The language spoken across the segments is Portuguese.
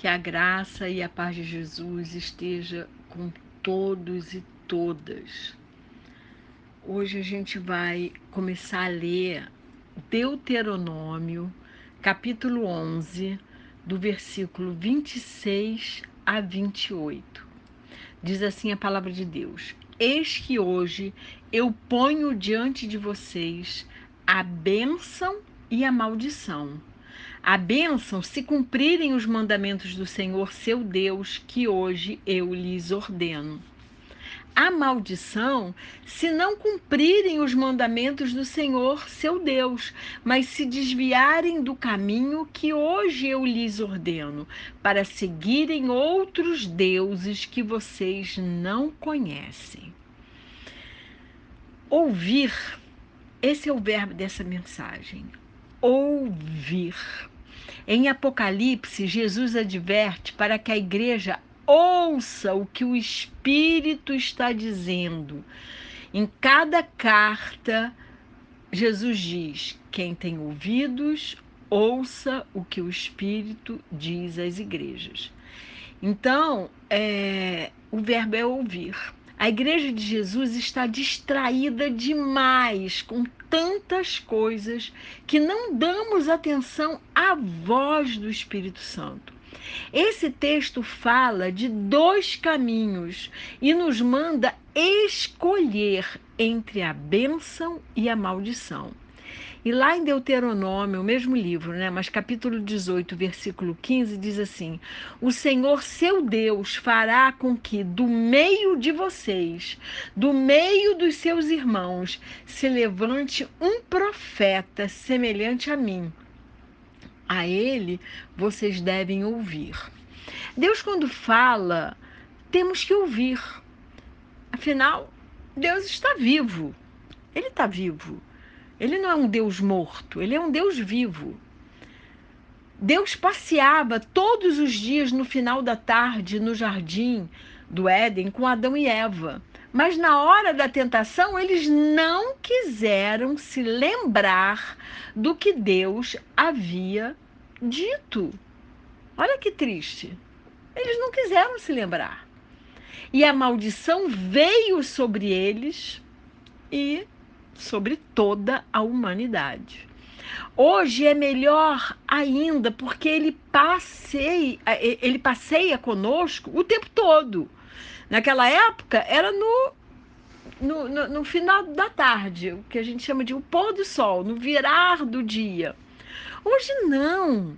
Que a graça e a paz de Jesus esteja com todos e todas. Hoje a gente vai começar a ler Deuteronômio, capítulo 11, do versículo 26 a 28. Diz assim a palavra de Deus: Eis que hoje eu ponho diante de vocês a bênção e a maldição. A bênção se cumprirem os mandamentos do Senhor seu Deus, que hoje eu lhes ordeno. A maldição se não cumprirem os mandamentos do Senhor seu Deus, mas se desviarem do caminho que hoje eu lhes ordeno, para seguirem outros deuses que vocês não conhecem. Ouvir, esse é o verbo dessa mensagem. Ouvir. Em Apocalipse, Jesus adverte para que a igreja ouça o que o Espírito está dizendo. Em cada carta, Jesus diz: quem tem ouvidos, ouça o que o Espírito diz às igrejas. Então, o verbo é ouvir. A igreja de Jesus está distraída demais com tantas coisas que não damos atenção à voz do Espírito Santo. Esse texto fala de dois caminhos e nos manda escolher entre a bênção e a maldição. E lá em Deuteronômio, o mesmo livro, mas capítulo 18, versículo 15, diz assim: O Senhor seu Deus fará com que do meio de vocês, do meio dos seus irmãos, se levante um profeta semelhante a mim. A ele vocês devem ouvir. Deus, quando fala, temos que ouvir. Afinal, Deus está vivo. Ele está vivo. Ele não é um Deus morto, ele é um Deus vivo. Deus passeava todos os dias no final da tarde no jardim do Éden com Adão e Eva. Mas na hora da tentação, eles não quiseram se lembrar do que Deus havia dito. Olha que triste. Eles não quiseram se lembrar. E a maldição veio sobre eles e sobre toda a humanidade. Hoje é melhor ainda, porque ele passeia conosco o tempo todo. Naquela época era no final da tarde, o que a gente chama de o pôr do sol, no virar do dia. Hoje não.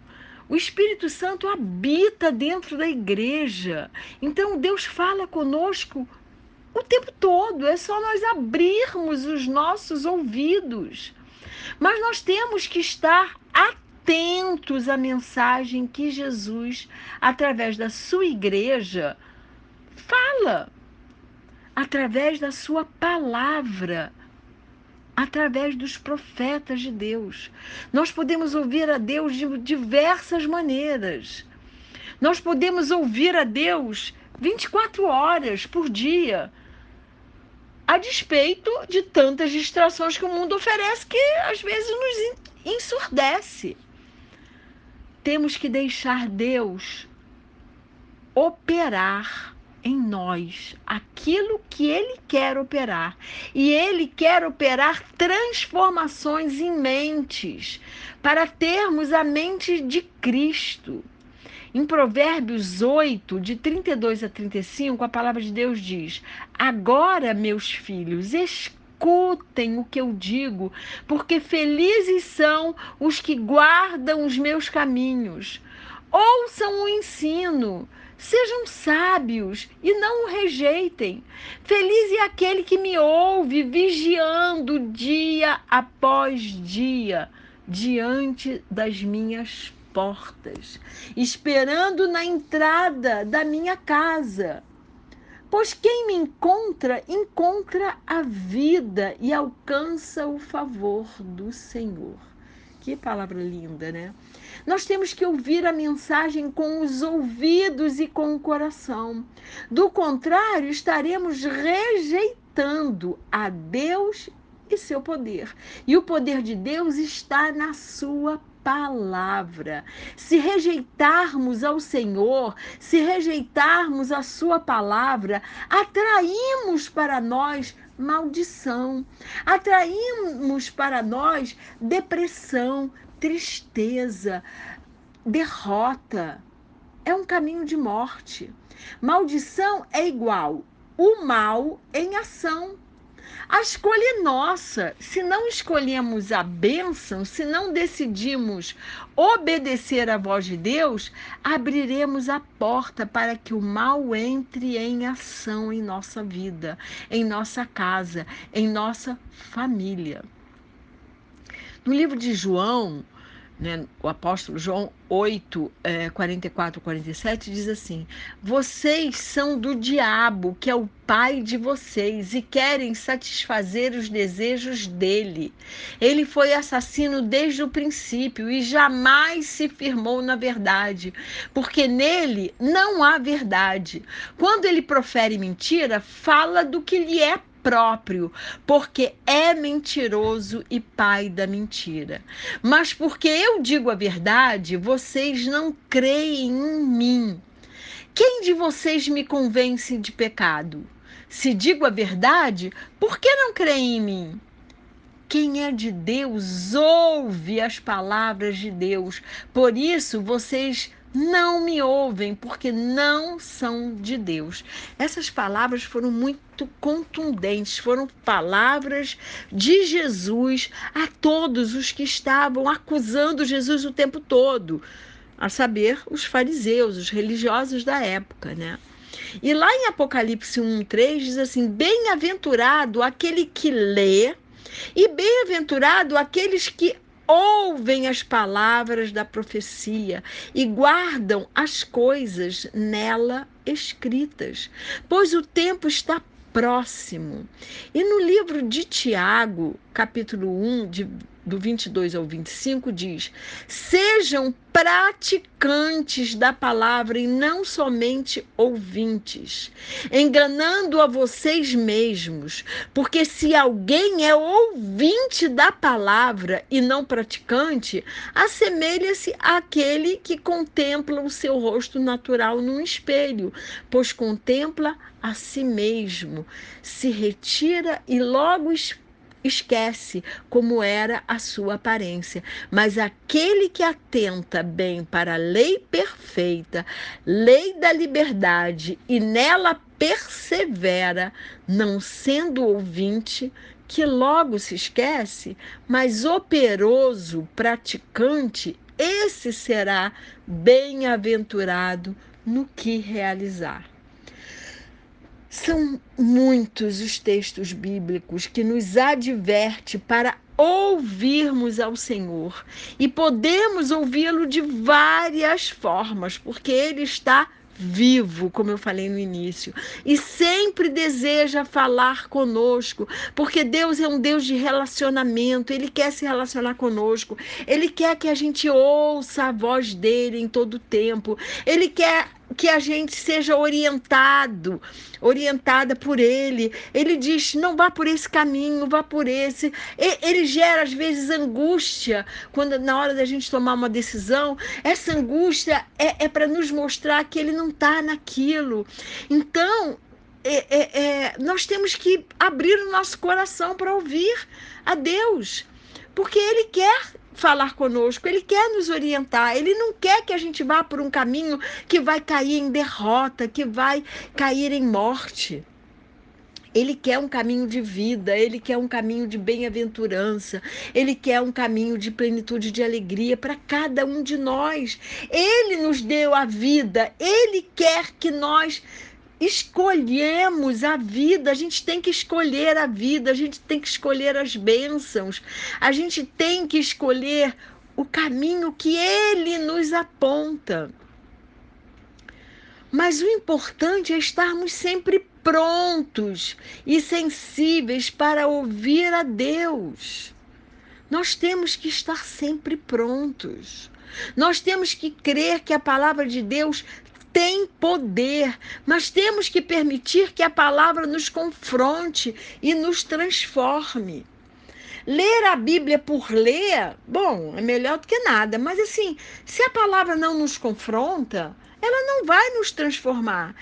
O Espírito Santo habita dentro da igreja. Então Deus fala conosco o tempo todo, é só nós abrirmos os nossos ouvidos. Mas nós temos que estar atentos à mensagem que Jesus, através da sua igreja, fala. Através da sua palavra, através dos profetas de Deus. Nós podemos ouvir a Deus de diversas maneiras. Nós podemos ouvir a Deus 24 horas por dia, a despeito de tantas distrações que o mundo oferece, que às vezes nos ensurdece. Temos que deixar Deus operar em nós aquilo que Ele quer operar. E Ele quer operar transformações em mentes, para termos a mente de Cristo. Em Provérbios 8, de 32 a 35, a palavra de Deus diz: Agora, meus filhos, escutem o que eu digo, porque felizes são os que guardam os meus caminhos. Ouçam o ensino, sejam sábios e não o rejeitem. Feliz é aquele que me ouve, vigiando dia após dia, diante das minhas portas, esperando na entrada da minha casa. Pois quem me encontra, encontra a vida e alcança o favor do Senhor. Que palavra linda, né? Nós temos que ouvir a mensagem com os ouvidos e com o coração. Do contrário, estaremos rejeitando a Deus e seu poder. E o poder de Deus está na sua palavra. Se rejeitarmos ao Senhor, se rejeitarmos a sua palavra, atraímos para nós maldição, atraímos para nós depressão, tristeza, derrota. É um caminho de morte. Maldição é igual o mal em ação. A escolha é nossa. Se não escolhemos a bênção, se não decidimos obedecer à voz de Deus, abriremos a porta para que o mal entre em ação em nossa vida, em nossa casa, em nossa família. No livro de João, o apóstolo João 8, 44, 47, diz assim: vocês são do diabo, que é o pai de vocês, e querem satisfazer os desejos dele. Ele foi assassino desde o princípio e jamais se firmou na verdade, porque nele não há verdade. Quando ele profere mentira, fala do que lhe é próprio, porque é mentiroso e pai da mentira. Mas porque eu digo a verdade, vocês não creem em mim. Quem de vocês me convence de pecado? Se digo a verdade, por que não creem em mim? Quem é de Deus ouve as palavras de Deus. Por isso vocês não me ouvem, porque não são de Deus. Essas palavras foram muito contundentes, foram palavras de Jesus a todos os que estavam acusando Jesus o tempo todo, a saber, os fariseus, os religiosos da época, né? E lá em Apocalipse 1:3 diz assim: bem-aventurado aquele que lê e bem-aventurado aqueles que ouvem as palavras da profecia e guardam as coisas nela escritas, pois o tempo está próximo. E no livro de Tiago, capítulo 1, do 22 ao 25, diz: sejam praticantes da palavra e não somente ouvintes, enganando a vocês mesmos, porque se alguém é ouvinte da palavra e não praticante, assemelha-se àquele que contempla o seu rosto natural num espelho, pois contempla a si mesmo, se retira e logo esquece como era a sua aparência. Mas aquele que atenta bem para a lei perfeita, lei da liberdade, e nela persevera, não sendo ouvinte, que logo se esquece, mas operoso praticante, esse será bem-aventurado no que realizar. São muitos os textos bíblicos que nos adverte para ouvirmos ao Senhor. E podemos ouvi-lo de várias formas, porque Ele está vivo, como eu falei no início, e sempre deseja falar conosco, porque Deus é um Deus de relacionamento. Ele quer se relacionar conosco, Ele quer que a gente ouça a voz dele em todo o tempo, Ele quer que a gente seja orientada por ele. Ele diz: não vá por esse caminho, vá por esse. Ele gera às vezes angústia quando na hora da gente tomar uma decisão. Essa angústia é para nos mostrar que ele não está naquilo. Então nós temos que abrir o nosso coração para ouvir a Deus, porque ele quer falar conosco, ele quer nos orientar, ele não quer que a gente vá por um caminho que vai cair em derrota, que vai cair em morte. Ele quer um caminho de vida, ele quer um caminho de bem-aventurança, ele quer um caminho de plenitude de alegria para cada um de nós. Ele nos deu a vida, ele quer que nós escolhemos a vida. A gente tem que escolher a vida, a gente tem que escolher as bênçãos, a gente tem que escolher o caminho que ele nos aponta. Mas o importante é estarmos sempre prontos e sensíveis para ouvir a Deus. Nós temos que estar sempre prontos. Nós temos que crer que a palavra de Deus tem poder, mas temos que permitir que a palavra nos confronte e nos transforme. Ler a Bíblia por ler, bom, é melhor do que nada, mas assim, se a palavra não nos confronta, ela não vai nos transformar,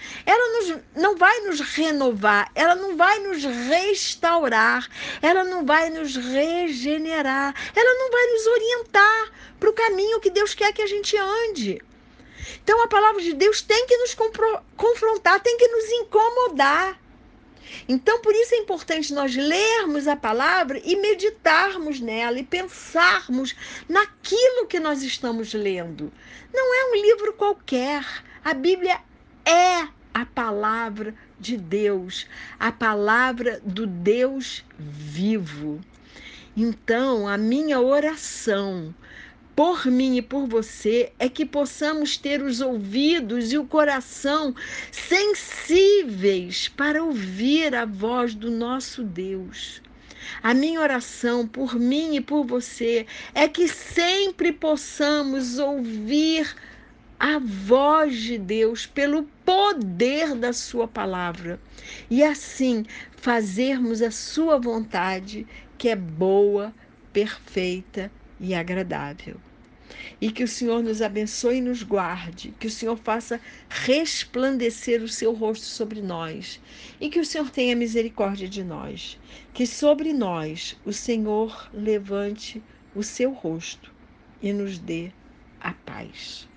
não vai nos renovar, ela não vai nos restaurar, ela não vai nos regenerar, ela não vai nos orientar para o caminho que Deus quer que a gente ande. Então a palavra de Deus tem que nos confrontar, tem que nos incomodar. Então, por isso é importante nós lermos a palavra e meditarmos nela e pensarmos naquilo que nós estamos lendo. Não é um livro qualquer. A Bíblia é a palavra de Deus, a palavra do Deus vivo. Então, a minha oração por mim e por você é que possamos ter os ouvidos e o coração sensíveis para ouvir a voz do nosso Deus. A minha oração por mim e por você é que sempre possamos ouvir a voz de Deus pelo poder da sua palavra e assim fazermos a sua vontade, que é boa, perfeita e agradável. E que o Senhor nos abençoe e nos guarde, que o Senhor faça resplandecer o seu rosto sobre nós e que o Senhor tenha misericórdia de nós, que sobre nós o Senhor levante o seu rosto e nos dê a paz.